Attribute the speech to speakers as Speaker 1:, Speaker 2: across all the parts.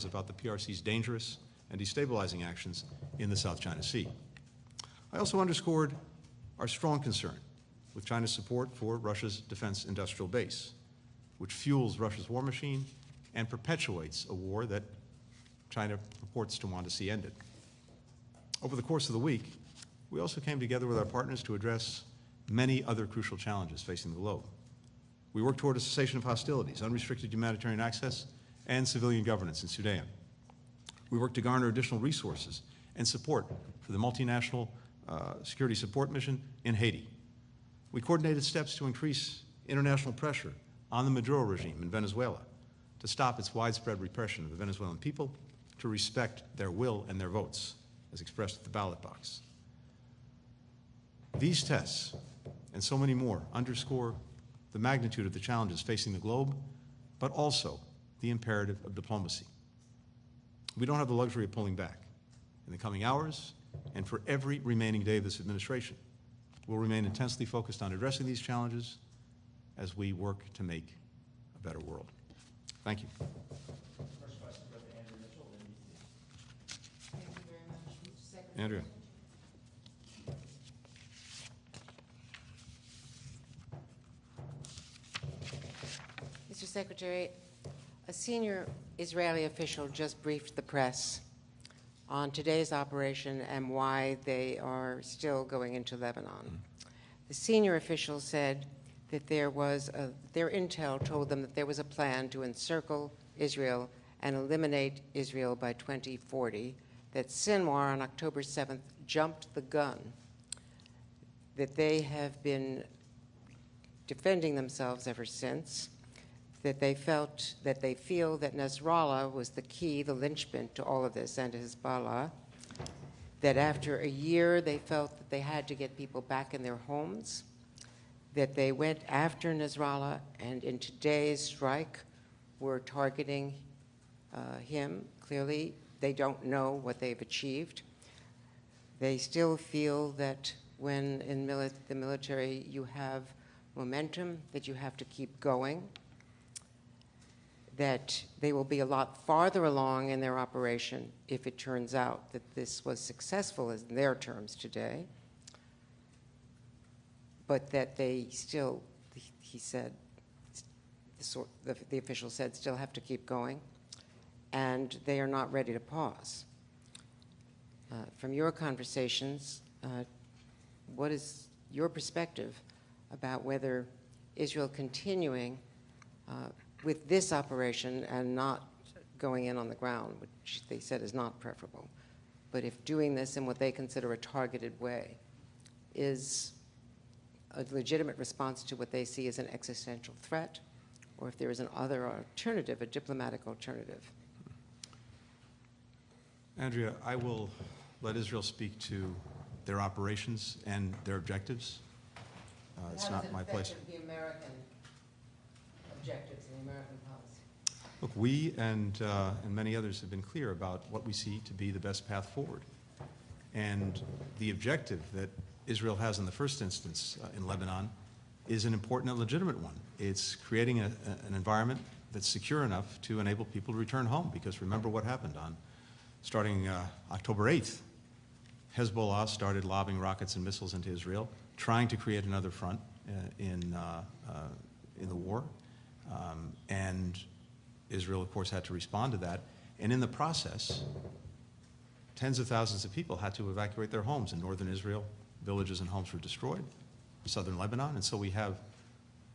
Speaker 1: about the PRC's dangerous and destabilizing actions in the South China Sea. I also underscored our strong concern with China's support for Russia's defense industrial base, which fuels Russia's war machine and perpetuates a war that China purports to want to see ended. Over the course of the week, we also came together with our partners to address many other crucial challenges facing the globe. We worked toward a cessation of hostilities, unrestricted humanitarian access, and civilian governance in Sudan. We worked to garner additional resources and support for the multinational security support mission in Haiti. We coordinated steps to increase international pressure on the Maduro regime in Venezuela to stop its widespread repression of the Venezuelan people, to respect their will and their votes, as expressed at the ballot box. These tests, and so many more, underscore the magnitude of the challenges facing the globe, but also the imperative of diplomacy. We don't have the luxury of pulling back. In the coming hours, and for every remaining day of this administration, we'll remain intensely focused on addressing these challenges as we work to make a better world. Thank you.
Speaker 2: First question goes to Andrew Mitchell, NBC.
Speaker 3: Thank you very much, Mr. Secretary.
Speaker 1: Andrea.
Speaker 3: Mr. Secretary, a senior Israeli official just briefed the press on today's operation and why they are still going into Lebanon. The senior official said that their intel told them that there was a plan to encircle Israel and eliminate Israel by 2040, that Sinwar on October 7th jumped the gun, that they have been defending themselves ever since, that they feel that Nasrallah was the key, the linchpin to all of this, and Hezbollah, that after a year they felt that they had to get people back in their homes, that they went after Nasrallah, and in today's strike were targeting him. Clearly, they don't know what they've achieved. They still feel that when in the military you have momentum, that you have to keep going, that they will be a lot farther along in their operation if it turns out that this was successful in their terms today, but that they still, he said, the official said, still have to keep going, and they are not ready to pause. From your conversations, what is your perspective about whether Israel continuing with this operation and not going in on the ground, which they said is not preferable, but if doing this in what they consider a targeted way is a legitimate response to what they see as an existential threat, or if there is another alternative, a diplomatic alternative?
Speaker 1: Andrea, I will let Israel speak to their operations and their objectives. It's not my place.
Speaker 3: The American objectives and the American policy.
Speaker 1: Look, we and many others have been clear about what we see to be the best path forward. And the objective that Israel has in the first instance in Lebanon is an important and legitimate one. It's creating an environment that's secure enough to enable people to return home, because remember what happened on starting October 8th. Hezbollah started lobbing rockets and missiles into Israel, trying to create another front in the war. And Israel, of course, had to respond to that. And in the process, tens of thousands of people had to evacuate their homes in northern Israel. Villages and homes were destroyed, southern Lebanon. And so we have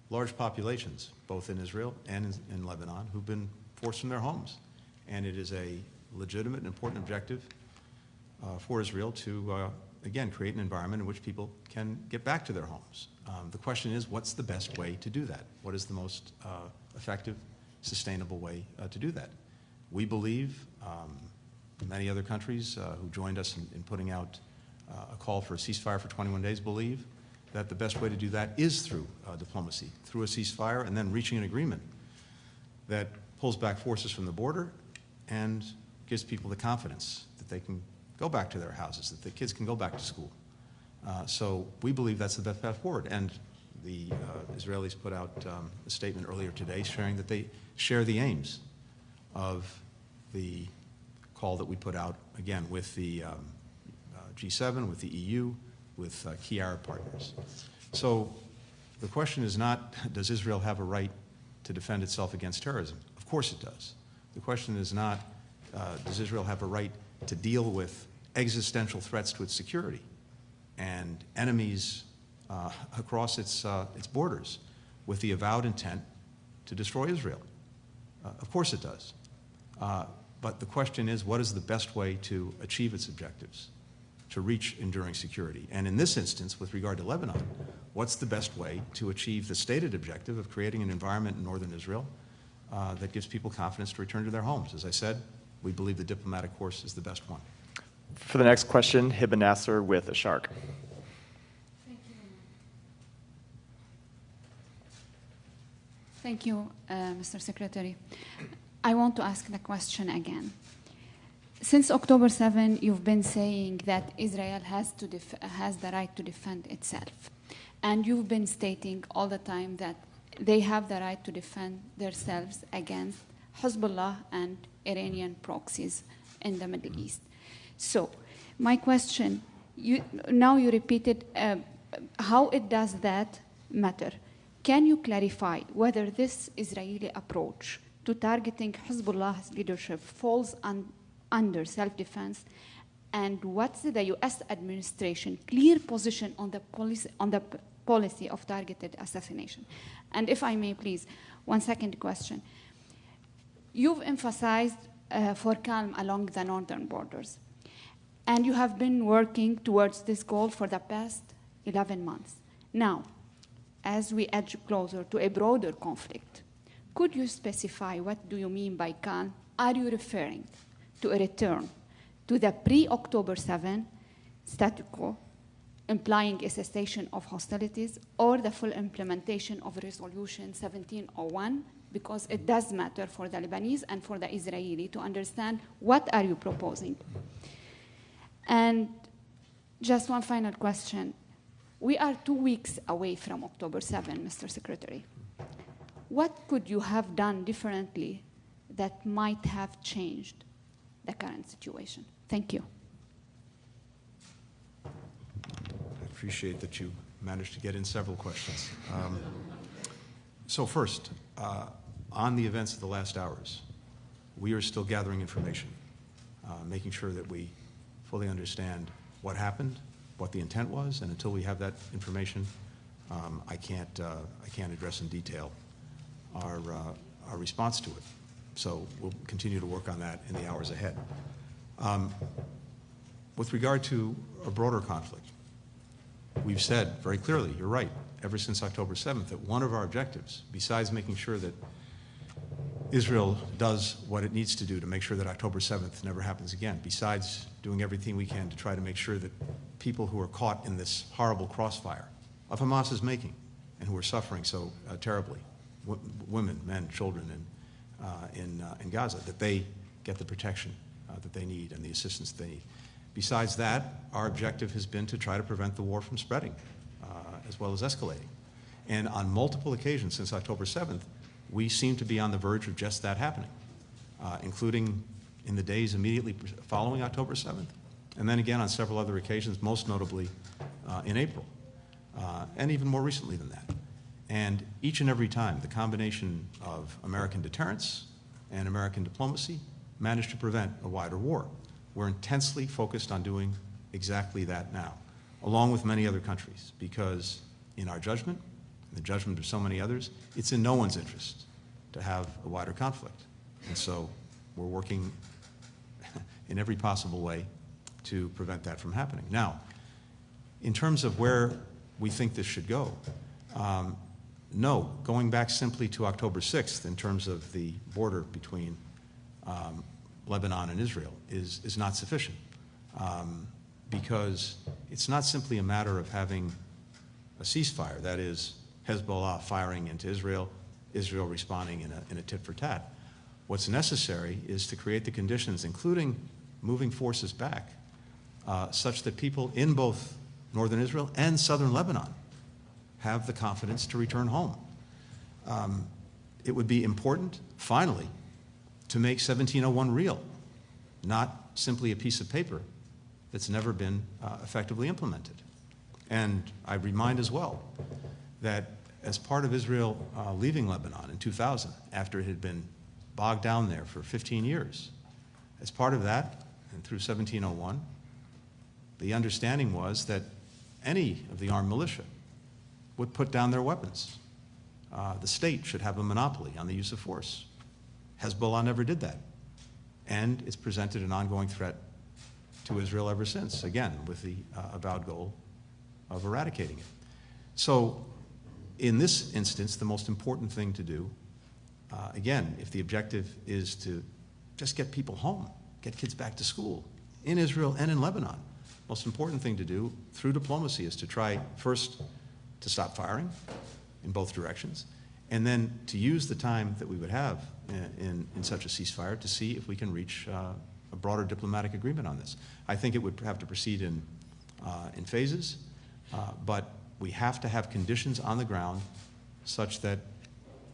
Speaker 1: large populations, both in Israel and in Lebanon, who've been forced from their homes. And it is a legitimate and important objective for Israel to, again, create an environment in which people can get back to their homes. The question is, what's the best way to do that? What is the most effective, sustainable way to do that? We believe, many other countries who joined us in putting out a call for a ceasefire for 21 days believe that the best way to do that is through diplomacy, through a ceasefire, and then reaching an agreement that pulls back forces from the border and gives people the confidence that they can go back to their houses, that the kids can go back to school. So we believe that's the best path forward. And the Israelis put out a statement earlier today sharing that they share the aims of the call that we put out, again, with the G7, with the EU, with key Arab partners. So the question is not, does Israel have a right to defend itself against terrorism? Of course it does. The question is not, does Israel have a right to deal with existential threats to its security and enemies across its borders with the avowed intent to destroy Israel? Of course it does. But the question is, what is the best way to achieve its objectives, to reach enduring security? And in this instance, with regard to Lebanon, what's the best way to achieve the stated objective of creating an environment in northern Israel that gives people confidence to return to their homes? As I said, we believe the diplomatic course is the best one.
Speaker 4: For the next question, Hibba Nasser with a shark.
Speaker 5: Thank you, Mr. Secretary. I want to ask the question again. Since October 7, you've been saying that Israel has the right to defend itself. And you've been stating all the time that they have the right to defend themselves against Hezbollah and Iranian proxies in the Middle East. So my question, now you repeated how it does that matter. Can you clarify whether this Israeli approach to targeting Hezbollah's leadership falls under self-defense, and what's the U.S. administration clear position on the policy of targeted assassination? And if I may, please, one second question. You've emphasized for calm along the northern borders, and you have been working towards this goal for the past 11 months. Now, as we edge closer to a broader conflict, could you specify what do you mean by calm? Are you referring to a return to the pre-October 7 status quo, implying a cessation of hostilities, or the full implementation of Resolution 1701? Because it does matter for the Lebanese and for the Israeli to understand what are you proposing. And just one final question. We are 2 weeks away from October 7, Mr. Secretary. What could you have done differently that might have changed the current situation? Thank you.
Speaker 1: I appreciate that you managed to get in several questions. So first, on the events of the last hours, we are still gathering information, making sure that we fully understand what happened, what the intent was, and until we have that information, I can't address in detail our response to it. So we'll continue to work on that in the hours ahead. With regard to a broader conflict, we've said very clearly, you're right, ever since October 7th, that one of our objectives, besides making sure that Israel does what it needs to do to make sure that October 7th never happens again, besides doing everything we can to try to make sure that people who are caught in this horrible crossfire of Hamas's making and who are suffering so terribly, women, men, children in Gaza, that they get the protection that they need and the assistance they need. Besides that, our objective has been to try to prevent the war from spreading as well as escalating. And on multiple occasions since October 7th, we seem to be on the verge of just that happening, including in the days immediately following October 7th, and then again on several other occasions, most notably in April, and even more recently than that. And each and every time, the combination of American deterrence and American diplomacy managed to prevent a wider war. We're intensely focused on doing exactly that now, along with many other countries, because in our judgment, the judgment of so many others, it's in no one's interest to have a wider conflict. And so we're working in every possible way to prevent that from happening. Now, in terms of where we think this should go, no, going back simply to October 6th in terms of the border between Lebanon and Israel is not sufficient, because it's not simply a matter of having a ceasefire, that is, Hezbollah firing into Israel, Israel responding in a tit-for-tat. What's necessary is to create the conditions, including moving forces back, such that people in both northern Israel and southern Lebanon have the confidence to return home. It would be important, finally, to make 1701 real, not simply a piece of paper that's never been effectively implemented. And I remind as well that as part of Israel leaving Lebanon in 2000, after it had been bogged down there for 15 years, as part of that, and through 1701, the understanding was that any of the armed militia would put down their weapons. The state should have a monopoly on the use of force. Hezbollah never did that. And it's presented an ongoing threat to Israel ever since, again, with the avowed goal of eradicating it. So in this instance, the most important thing to do, again, if the objective is to just get people home, get kids back to school in Israel and in Lebanon, most important thing to do through diplomacy is to try first to stop firing in both directions, and then to use the time that we would have in such a ceasefire to see if we can reach a broader diplomatic agreement on this. I think it would have to proceed in phases, but we have to have conditions on the ground such that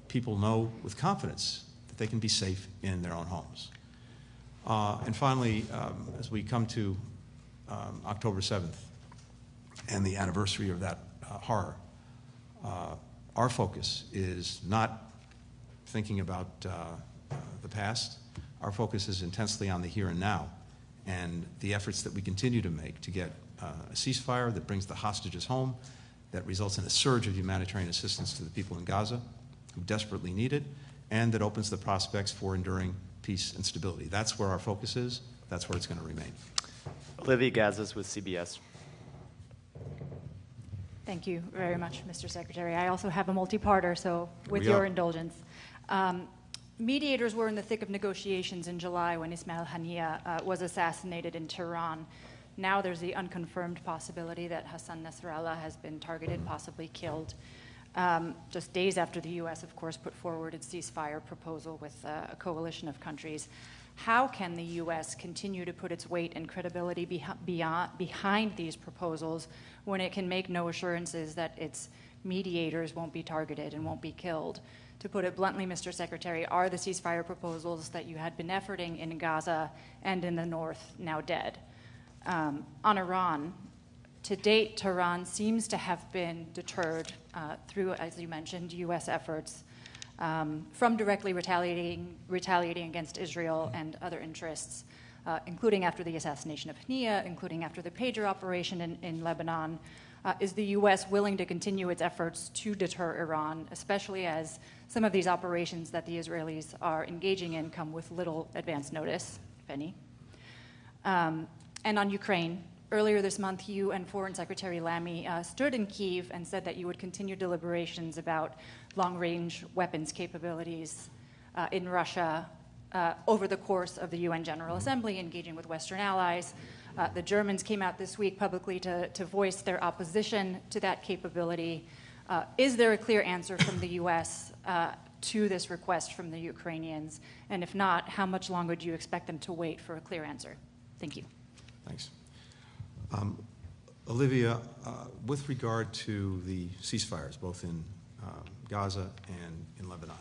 Speaker 1: people know with confidence that they can be safe in their own homes. And finally, as we come to October 7th and the anniversary of that horror, our focus is not thinking about the past. Our focus is intensely on the here and now and the efforts that we continue to make to get a ceasefire that brings the hostages home, that results in a surge of humanitarian assistance to the people in Gaza who desperately need it, and that opens the prospects for enduring peace and stability. That's where our focus is. That's where it's going to remain.
Speaker 4: Olivia Gazas with CBS.
Speaker 6: Thank you very much, Mr. Secretary. I also have a multi-parter, so with
Speaker 1: Hurry up.
Speaker 6: your indulgence. Mediators were in the thick of negotiations in July when Ismail Haniyeh was assassinated in Tehran. Now there's the unconfirmed possibility that Hassan Nasrallah has been targeted, possibly killed. Just days after the U.S., of course, put forward its ceasefire proposal with a coalition of countries. How can the U.S. continue to put its weight and credibility behind these proposals when it can make no assurances that its mediators won't be targeted and won't be killed? To put it bluntly, Mr. Secretary, are the ceasefire proposals that you had been efforting in Gaza and in the north now dead? On Iran, to date, Tehran seems to have been deterred through, as you mentioned, U.S. efforts from directly retaliating against Israel and other interests, including after the assassination of Haniyeh, including after the pager operation in Lebanon. Is the U.S. willing to continue its efforts to deter Iran, especially as some of these operations that the Israelis are engaging in come with little advance notice, if any? And on Ukraine, earlier this month, you and Foreign Secretary Lamy stood in Kyiv and said that you would continue deliberations about long-range weapons capabilities in Russia over the course of the UN General Assembly, engaging with Western allies. The Germans came out this week publicly to voice their opposition to that capability. Is there a clear answer from the U.S. To this request from the Ukrainians? And if not, how much longer do you expect them to wait for a clear answer? Thank you.
Speaker 1: Thanks. Olivia, with regard to the ceasefires, both in Gaza and in Lebanon,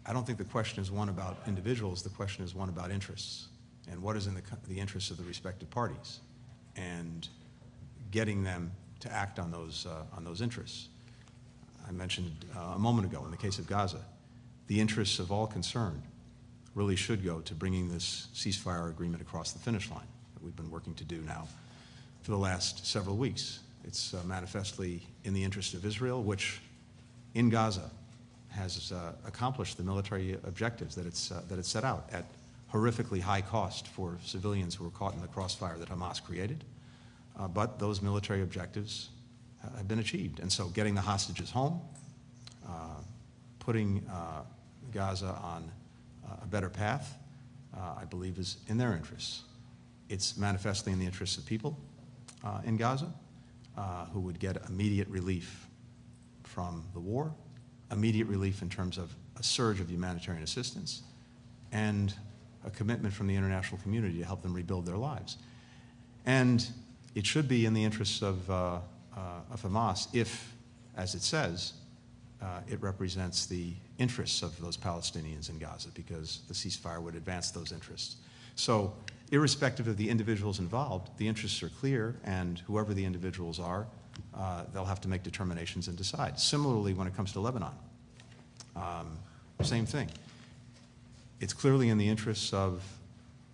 Speaker 1: I don't think the question is one about individuals. The question is one about interests and what is in the interests of the respective parties and getting them to act on those interests. I mentioned a moment ago in the case of Gaza, the interests of all concerned really should go to bringing this ceasefire agreement across the finish line that we've been working to do now for the last several weeks. It's manifestly in the interest of Israel, which in Gaza has accomplished the military objectives that it's set out at horrifically high cost for civilians who were caught in the crossfire that Hamas created. But those military objectives have been achieved. And so getting the hostages home, putting Gaza on a better path, I believe is in their interests. It's manifestly in the interests of people in Gaza who would get immediate relief from the war, immediate relief in terms of a surge of humanitarian assistance, and a commitment from the international community to help them rebuild their lives. And it should be in the interests of Hamas if, as it says, it represents the interests of those Palestinians in Gaza, because the ceasefire would advance those interests. So irrespective of the individuals involved, the interests are clear, and whoever the individuals are, they'll have to make determinations and decide. Similarly, when it comes to Lebanon, same thing. It's clearly in the interests of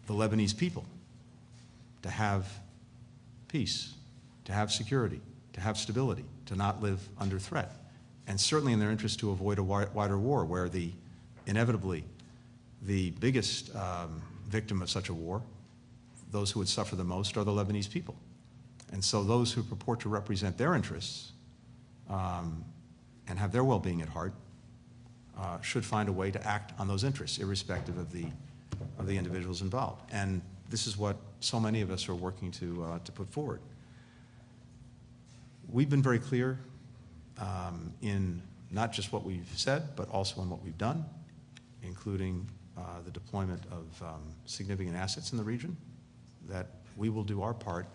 Speaker 1: the Lebanese people to have peace, to have security, to have stability, to not live under threat. And certainly in their interest to avoid a wider war, where inevitably the biggest victim of such a war, those who would suffer the most, are the Lebanese people. And so those who purport to represent their interests and have their well-being at heart should find a way to act on those interests, irrespective of the individuals involved. And this is what so many of us are working to put forward. We've been very clear in not just what we've said, but also in what we've done, including the deployment of significant assets in the region, that we will do our part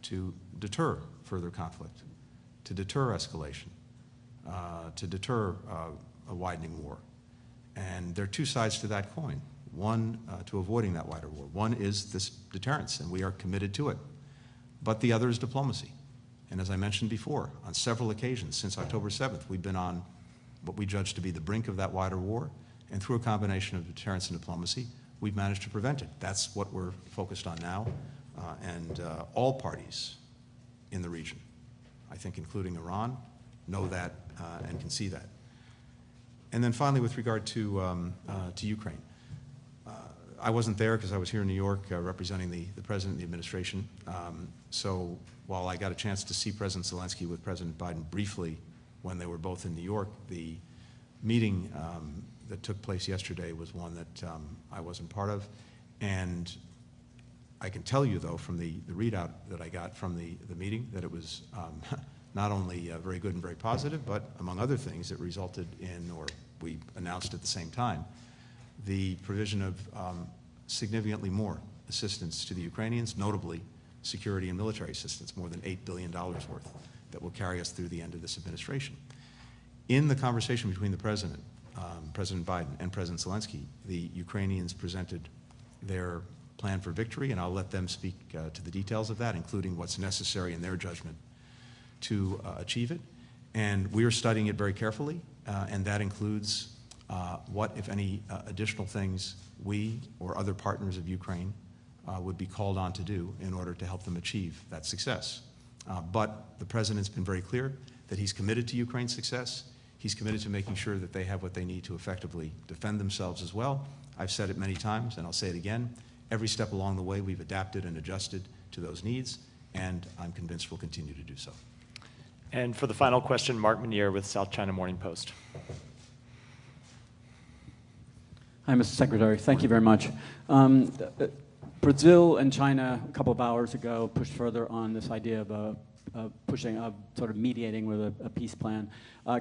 Speaker 1: to deter further conflict, to deter escalation, to deter a widening war. And there are two sides to that coin. One, to avoiding that wider war. One is this deterrence, and we are committed to it. But the other is diplomacy. And as I mentioned before, on several occasions since October 7th, we've been on what we judge to be the brink of that wider war, and through a combination of deterrence and diplomacy, we've managed to prevent it. That's what we're focused on now, and all parties in the region, I think including Iran, know that and can see that. And then finally, with regard to Ukraine, I wasn't there because I was here in New York representing the President and the administration. So while I got a chance to see President Zelensky with President Biden briefly when they were both in New York, the meeting that took place yesterday was one that I wasn't part of. And I can tell you, though, from the readout that I got from the meeting, that it was not only very good and very positive, but among other things, it resulted in, or we announced at the same time, the provision of significantly more assistance to the Ukrainians, notably security and military assistance, more than $8 billion worth, that will carry us through the end of this administration. In the conversation between the President, President Biden, and President Zelensky, the Ukrainians presented their plan for victory, and I'll let them speak to the details of that, including what's necessary in their judgment to achieve it. And we are studying it very carefully, and that includes what, if any, additional things we or other partners of Ukraine would be called on to do in order to help them achieve that success. But the President's been very clear that he's committed to Ukraine's success. He's committed to making sure that they have what they need to effectively defend themselves as well. I've said it many times, and I'll say it again. Every step along the way, we've adapted and adjusted to those needs, and I'm convinced we'll continue to do so.
Speaker 4: And for the final question, Mark Manier with South China Morning Post.
Speaker 7: Hi, Mr. Secretary. Thank you very much. Brazil and China, a couple of hours ago, pushed further on this idea of sort of mediating with a peace plan.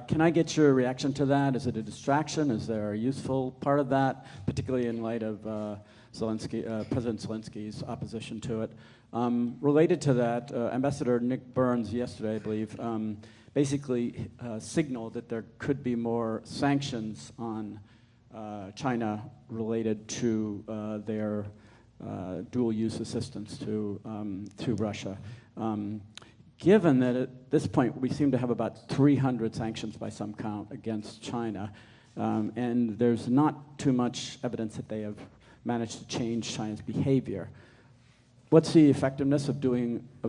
Speaker 7: Can I get your reaction to that? Is it a distraction? Is there a useful part of that, particularly in light of President Zelensky's opposition to it? Related to that, Ambassador Nick Burns yesterday, I believe, basically signaled that there could be more sanctions on China related to their dual-use assistance to Russia. Given that at this point we seem to have about 300 sanctions by some count against China, and there's not too much evidence that they have managed to change China's behavior, what's the effectiveness of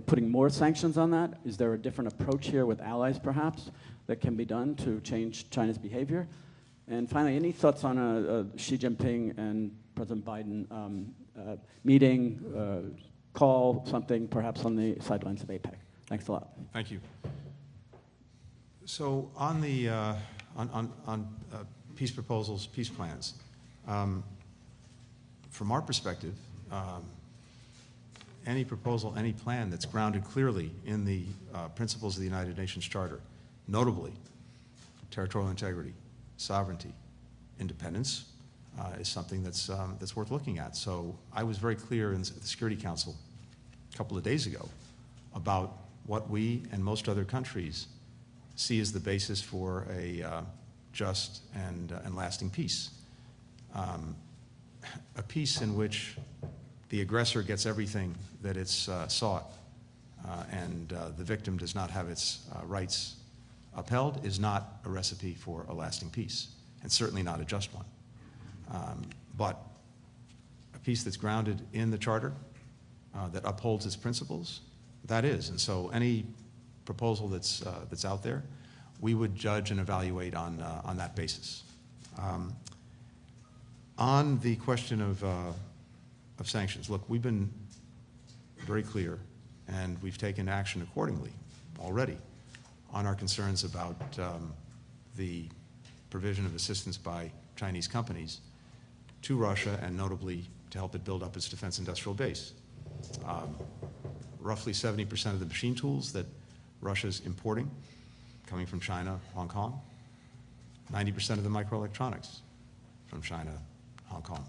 Speaker 7: putting more sanctions on that? Is there a different approach here with allies, perhaps, that can be done to change China's behavior? And finally, any thoughts on Xi Jinping and President Biden meeting, call, something perhaps on the sidelines of APEC? Thanks a lot.
Speaker 1: Thank you. So on the peace proposals, peace plans, from our perspective, any proposal, any plan that's grounded clearly in the principles of the United Nations Charter, notably territorial integrity, sovereignty, independence, is something that's worth looking at. So I was very clear in the Security Council a couple of days ago about what we and most other countries see as the basis for a just and lasting peace. A peace in which the aggressor gets everything that it's sought and the victim does not have its rights upheld is not a recipe for a lasting peace, and certainly not a just one. But a peace that's grounded in the Charter, that upholds its principles, that is. And so any proposal that's out there, we would judge and evaluate on that basis. On the question of sanctions, look, we've been very clear, and we've taken action accordingly already on our concerns about the provision of assistance by Chinese companies to Russia, and notably to help it build up its defense industrial base. Roughly 70% of the machine tools that Russia's importing coming from China, Hong Kong, 90% of the microelectronics from China, Hong Kong.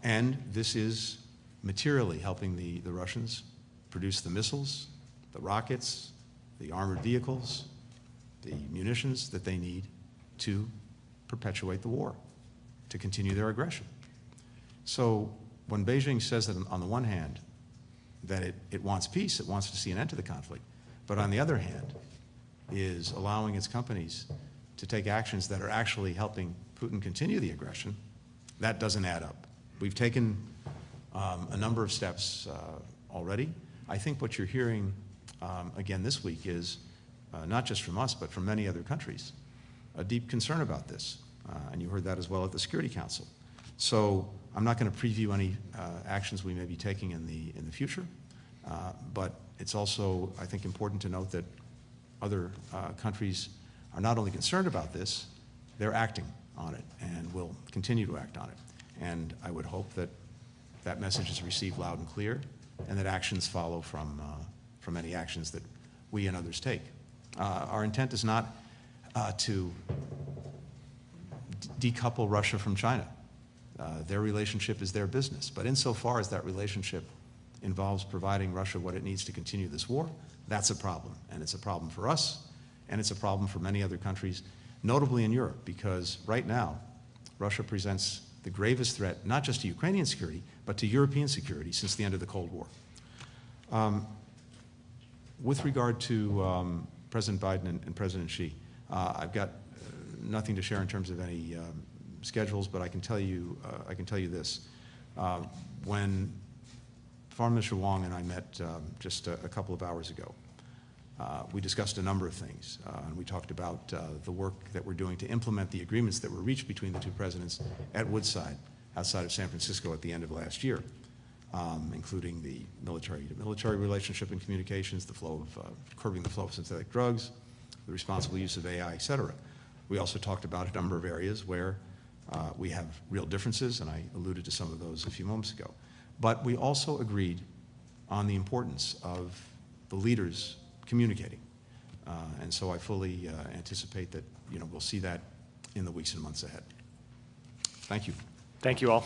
Speaker 1: And this is materially helping the Russians produce the missiles, the rockets, the armored vehicles, the munitions that they need to perpetuate the war, to continue their aggression. So when Beijing says that on the one hand that it wants peace, it wants to see an end to the conflict, but on the other hand is allowing its companies to take actions that are actually helping Putin continue the aggression, that doesn't add up. We've taken a number of steps already. I think what you're hearing again this week is not just from us, but from many other countries, a deep concern about this. And you heard that as well at the Security Council. So I'm not going to preview any actions we may be taking in the future, but it's also, I think, important to note that other countries are not only concerned about this, they're acting on it and will continue to act on it. And I would hope that that message is received loud and clear, and that actions follow from any actions that we and others take. Our intent is not to decouple Russia from China. Their relationship is their business. But insofar as that relationship involves providing Russia what it needs to continue this war, that's a problem. And it's a problem for us, and it's a problem for many other countries, notably in Europe, because right now, Russia presents the gravest threat, not just to Ukrainian security, but to European security since the end of the Cold War. With regard to President Biden and President Xi, I've got nothing to share in terms of any schedules, but I can tell you this. When Foreign Minister Wang and I met just a couple of hours ago, we discussed a number of things, and we talked about the work that we're doing to implement the agreements that were reached between the two presidents at Woodside, outside of San Francisco at the end of last year, including the military-to-military relationship and communications, the flow of curbing the flow of synthetic drugs, the responsible use of AI, et cetera. We also talked about a number of areas where we have real differences, and I alluded to some of those a few moments ago. But we also agreed on the importance of the leaders communicating. And so I fully anticipate that we'll see that in the weeks and months ahead. Thank you.
Speaker 4: Thank you all.